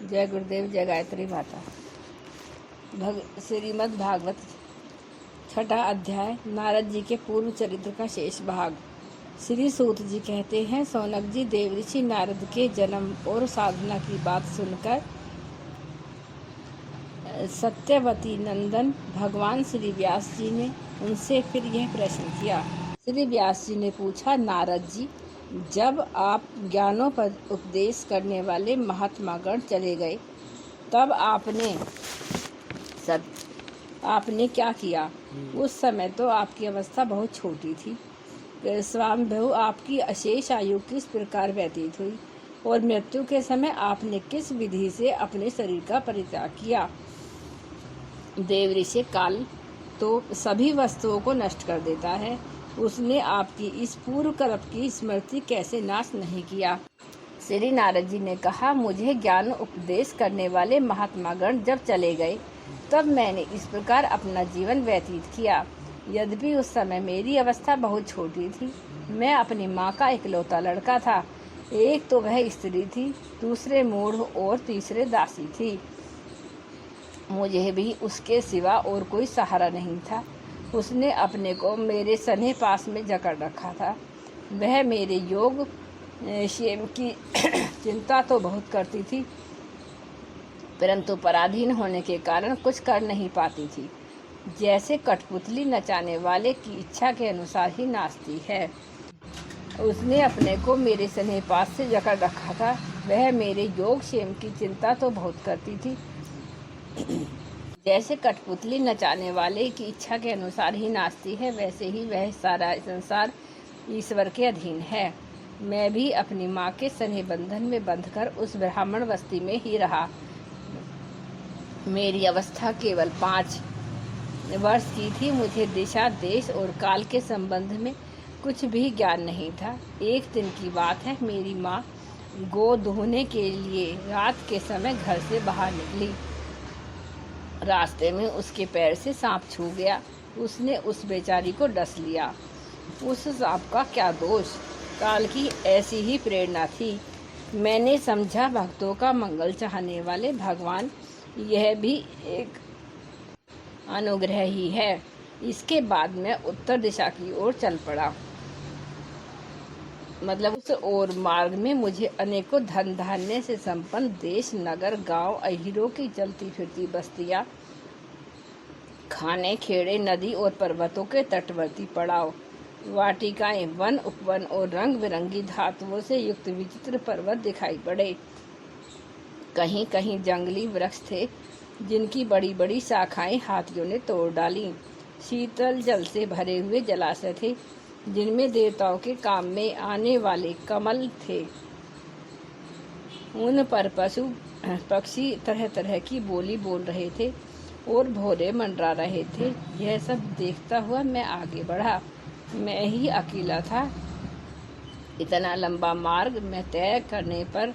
जय गुरुदेव, जय गायत्री माता। श्रीमद् भागवत छठा अध्याय, नारद जी के पूर्व चरित्र का शेष भाग। श्री सूत जी कहते हैं, सौनक जी देवऋषि नारद के जन्म और साधना की बात सुनकर सत्यवती नंदन भगवान श्री व्यास जी ने उनसे फिर यह प्रश्न किया। श्री व्यास जी ने पूछा, नारद जी, जब आप ज्ञानोपदेश उपदेश करने वाले महात्मागण चले गए तब आपने क्या किया? उस समय तो आपकी अवस्था बहुत छोटी थी। स्वामिभू आपकी अशेष आयु किस प्रकार व्यतीत हुई और मृत्यु के समय आपने किस विधि से अपने शरीर का परित्याग किया? देवऋषि काल तो सभी वस्तुओं को नष्ट कर देता है, उसने आपकी इस पूर्व कर्म की स्मृति कैसे नाश नहीं किया? श्री नारद जी ने कहा, मुझे ज्ञान उपदेश करने वाले महात्मागण जब चले गए तब मैंने इस प्रकार अपना जीवन व्यतीत किया। यद्यपि उस समय मेरी अवस्था बहुत छोटी थी, मैं अपनी माँ का इकलौता लड़का था। एक तो वह स्त्री थी, दूसरे मूढ़ और तीसरे दासी थी। मुझे भी उसके सिवा और कोई सहारा नहीं था। उसने अपने को मेरे सने पास में जकड़ रखा था। वह मेरे योग क्षेम की चिंता तो बहुत करती थी, परंतु पराधीन होने के कारण कुछ कर नहीं पाती थी। जैसे कठपुतली नचाने वाले की इच्छा के अनुसार ही नाचती है, उसने अपने को मेरे सने पास से जकड़ रखा था। वह मेरे योग क्षेम की चिंता तो बहुत करती थी। जैसे कठपुतली नचाने वाले की इच्छा के अनुसार ही नाचती है, वैसे ही वह सारा संसार ईश्वर के अधीन है। मैं भी अपनी माँ के स्नेह बंधन में बंधकर उस ब्राह्मण बस्ती में ही रहा। मेरी अवस्था केवल 5 वर्ष की थी। मुझे दिशा, देश और काल के संबंध में कुछ भी ज्ञान नहीं था। एक दिन की बात है, मेरी माँ गो दूहने के लिए रात के समय घर से बाहर निकली। रास्ते में उसके पैर से सांप छू गया। उसने उस बेचारी को डस लिया। उस सांप का क्या दोष, काल की ऐसी ही प्रेरणा थी। मैंने समझा, भक्तों का मंगल चाहने वाले भगवान यह भी एक अनुग्रह ही है। इसके बाद मैं उत्तर दिशा की ओर चल पड़ा। मतलब उस ओर मार्ग में मुझे अनेकों धन धान्य से संपन्न देश, नगर, गांव, अहीरों की चलती फिरती बस्तियां, खाने, खेड़े, नदी और पर्वतों के तटवर्ती पड़ाव, वाटिकाएं, वन, उपवन और रंग बिरंगी धातुओं से युक्त विचित्र पर्वत दिखाई पड़े। कहीं कहीं जंगली वृक्ष थे जिनकी बड़ी बड़ी शाखाएं हाथियों ने तोड़ डाली। शीतल जल से भरे हुए जलाशय थे जिनमें देवताओं के काम में आने वाले कमल थे। उन पर पशु पक्षी तरह तरह की बोली बोल रहे थे और भौरे मंडरा रहे थे। यह सब देखता हुआ मैं आगे बढ़ा। मैं ही अकेला था। इतना लंबा मार्ग मैं तय करने पर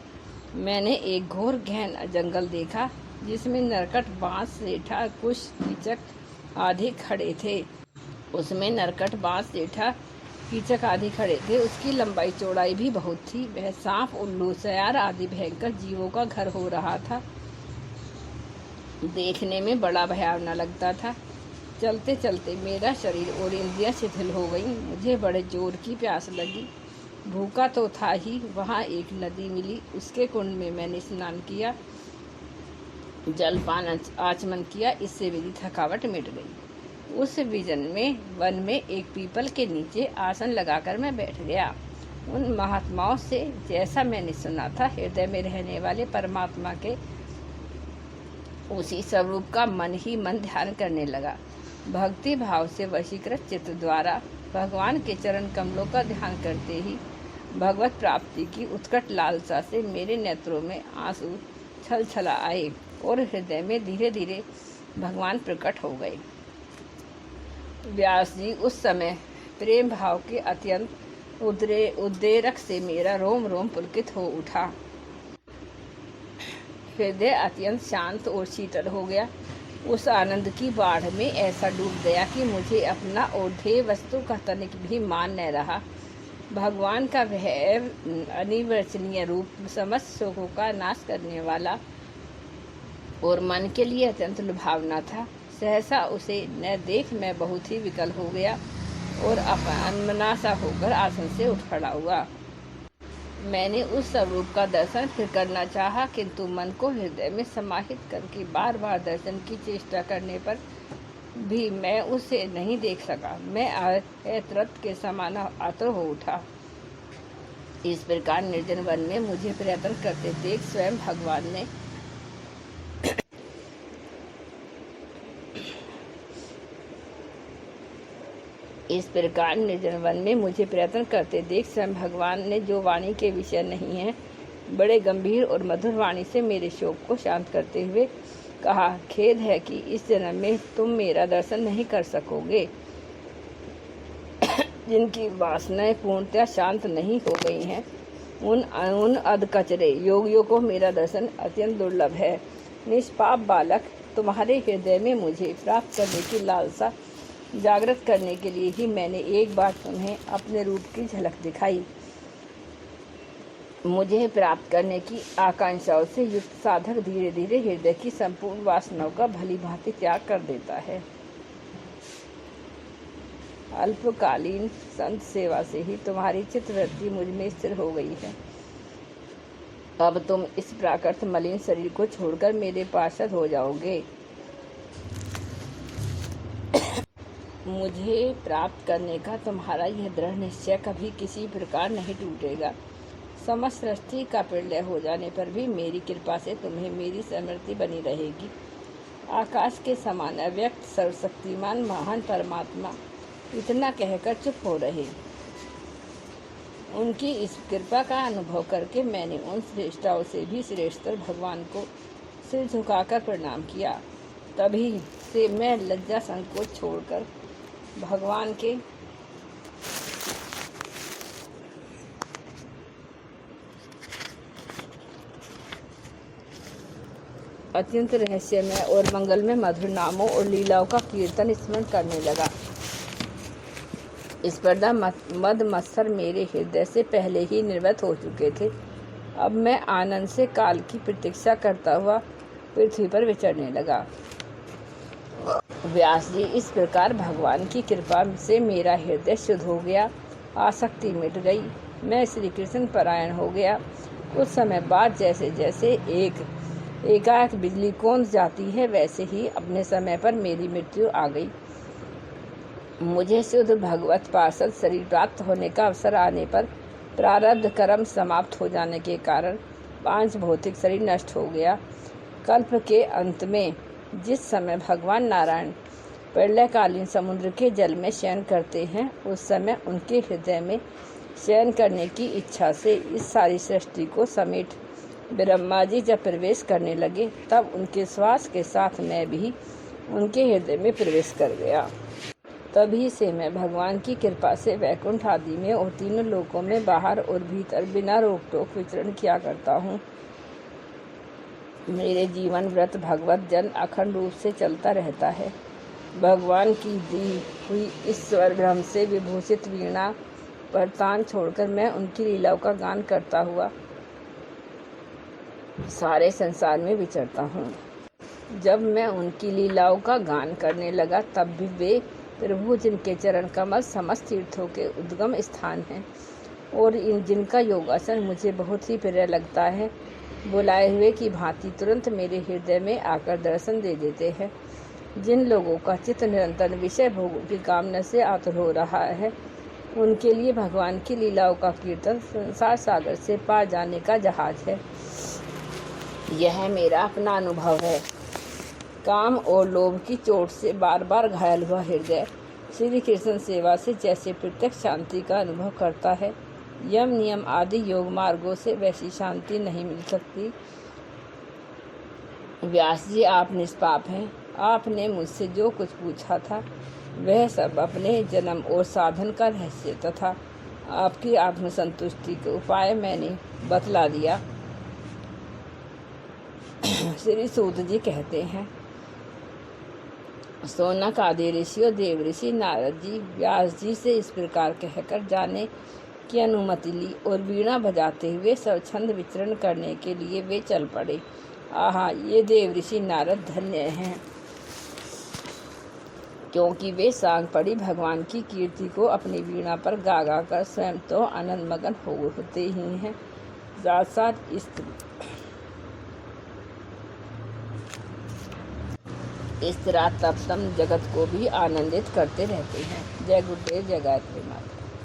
मैंने एक घोर गहन जंगल देखा, जिसमें नरकट, बांस, सेठा, कुश, कीचक आदि खड़े थे। उसमें नरकट, बांस, सेठा, कीचक आदि खड़े थे। उसकी लंबाई चौड़ाई भी बहुत थी। वह सांप, उल्लू, सयार आदि भयंकर जीवों का घर हो रहा था। देखने में बड़ा भयावना लगता था। चलते चलते मेरा शरीर और इंद्रियां शिथिल हो गईं। मुझे बड़े जोर की प्यास लगी। भूखा तो था ही। वहाँ एक नदी मिली, उसके कुंड में मैंने स्नान किया, जलपान आचमन किया। इससे मेरी थकावट मिट गई। उस वन में एक पीपल के नीचे आसन लगाकर मैं बैठ गया। उन महात्माओं से जैसा मैंने सुना था, हृदय में रहने वाले परमात्मा के उसी स्वरूप का मन ही मन ध्यान करने लगा। भक्ति भाव से वशीकृत चित्त द्वारा भगवान के चरण कमलों का ध्यान करते ही भगवत प्राप्ति की उत्कट लालसा से मेरे नेत्रों में आंसू छल छला आए और हृदय में धीरे धीरे भगवान प्रकट हो गए। व्यास जी, उस समय प्रेम भाव के अत्यंत उद्रेक से मेरा रोम रोम पुलकित हो उठा। हृदय अत्यंत शांत और शीतल हो गया। उस आनंद की बाढ़ में ऐसा डूब गया कि मुझे अपना और ध्येय वस्तु का तनिक भी मान न रहा। भगवान का वह अनिर्वचनीय रूप, समस्त शोकों का नाश करने वाला और मन के लिए अत्यंत लुभावना था। सहसा उसे न देख मैं बहुत ही विकल हो गया और अनमना सा होकर आसन से उठ खड़ा हुआ। मैंने उस स्वरूप का दर्शन फिर करना चाहा, किंतु मन को हृदय में समाहित करके बार बार दर्शन की चेष्टा करने पर भी मैं उसे नहीं देख सका। मैं अतृप्त के समान आतुर हो उठा। इस प्रकार निर्जन वन में मुझे प्रयत्न करते देख स्वयं भगवान ने जो वाणी के विषय नहीं है, बड़े गंभीर और मधुर वाणी से मेरे शोक को शांत करते हुए कहा, खेद है कि इस जन्म में तुम मेरा दर्शन नहीं कर सकोगे। जिनकी वासनाएं पूर्णतः शांत नहीं हो गई हैं, उन अधकचरे योगियों को मेरा दर्शन अत्यंत दुर्लभ है। निष्पाप बालक, तुम्हारे हृदय में मुझे प्राप्त करने की लालसा जागृत करने के लिए ही मैंने एक बार तुम्हें अपने रूप की झलक दिखाई। मुझे प्राप्त करने की आकांक्षाओं से युक्त साधक धीरे धीरे हृदय की संपूर्ण वासनाओं का भली भांति त्याग कर देता है। अल्पकालीन संत सेवा से ही तुम्हारी चित्तवृत्ति मुझ में स्थिर हो गई है। अब तुम इस प्राकृत मलिन शरीर को छोड़कर मेरे पार्षद हो जाओगे। मुझे प्राप्त करने का तुम्हारा यह दृढ़ निश्चय कभी किसी प्रकार नहीं टूटेगा। समस्त सृष्टि का प्रलय हो जाने पर भी मेरी कृपा से तुम्हें मेरी स्मृति बनी रहेगी। आकाश के समान अव्यक्त सर्वशक्तिमान महान परमात्मा इतना कहकर चुप हो रहे। उनकी इस कृपा का अनुभव करके मैंने उन श्रेष्ठताओं से भी श्रेष्ठतर भगवान को सिर झुकाकर प्रणाम किया। तभी से मैं लज्जा संकोच छोड़कर भगवान के अत्यंत रहस्यमय और मंगलमय मधुर नामों और लीलाओं का कीर्तन स्मरण करने लगा। स्पर्धा मद मत्सर मेरे हृदय से पहले ही निर्वत हो चुके थे। अब मैं आनंद से काल की प्रतीक्षा करता हुआ पृथ्वी पर विचरने लगा। व्यास जी, इस प्रकार भगवान की कृपा से मेरा हृदय शुद्ध हो गया, आसक्ति मिट गई, मैं श्री कृष्ण परायण हो गया। कुछ समय बाद जैसे जैसे एकाएक बिजली कौंध जाती है, वैसे ही अपने समय पर मेरी मृत्यु आ गई। मुझे शुद्ध भगवत पार्षद शरीर प्राप्त होने का अवसर आने पर प्रारब्ध कर्म समाप्त हो जाने के कारण पांच भौतिक शरीर नष्ट हो गया। कल्प के अंत में जिस समय भगवान नारायण प्रलयकालीन समुद्र के जल में शयन करते हैं, उस समय उनके हृदय में शयन करने की इच्छा से इस सारी सृष्टि को समेट ब्रह्मा जी जब प्रवेश करने लगे, तब उनके श्वास के साथ मैं भी उनके हृदय में प्रवेश कर गया। तभी से मैं भगवान की कृपा से वैकुंठ आदि में और तीनों लोकों में बाहर और भीतर बिना रोक टोक विचरण किया करता हूँ। मेरे जीवन व्रत भगवत जन अखंड रूप से चलता रहता है। भगवान की दी हुई ईश्वर ब्रह्म से विभूषित वीणा पर तान छोड़कर मैं उनकी लीलाओं का गान करता हुआ सारे संसार में विचरता हूँ। जब मैं उनकी लीलाओं का गान करने लगा, तब भी वे प्रभु जिनके चरण कमल समस्त तीर्थों के उद्गम स्थान हैं और जिनका योगासन मुझे बहुत ही प्रिय लगता है, बुलाए हुए की भांति तुरंत मेरे हृदय में आकर दर्शन दे देते हैं। जिन लोगों का चित्त निरंतर विषय भोगों की कामना से आतुर हो रहा है, उनके लिए भगवान की लीलाओं का कीर्तन संसार सागर से पार जाने का जहाज है। यह मेरा अपना अनुभव है। काम और लोभ की चोट से बार बार घायल हुआ हृदय श्री कृष्ण सेवा से जैसे प्रत्यक्ष शांति का अनुभव करता है, यम नियम आदि योग मार्गों से वैसी शांति नहीं मिल सकती। व्यास जी, आप निष्पाप हैं। आपने मुझसे जो कुछ पूछा था वह सब अपने जन्म और साधन का रहस्य तथा आपकी आत्मसंतुष्टि के उपाय मैंने बतला दिया। श्री सूत जी कहते हैं, सोनक आदि ऋषियों देव ऋषि नारद जी व्यास जी से इस प्रकार कहकर जाने की अनुमति ली और वीणा बजाते हुए स्वच्छंद विचरण करने के लिए वे चल पड़े। आहा, ये देवऋषि नारद धन्य हैं, क्योंकि वे सांगपड़ी भगवान की कीर्ति को अपनी वीणा पर गा गा कर स्वयं तो आनंद मगन होते ही हैं, साथ साथ इस तरह तप्तम जगत को भी आनंदित करते रहते हैं। जय गुरुदेव, जय गायत्री माता।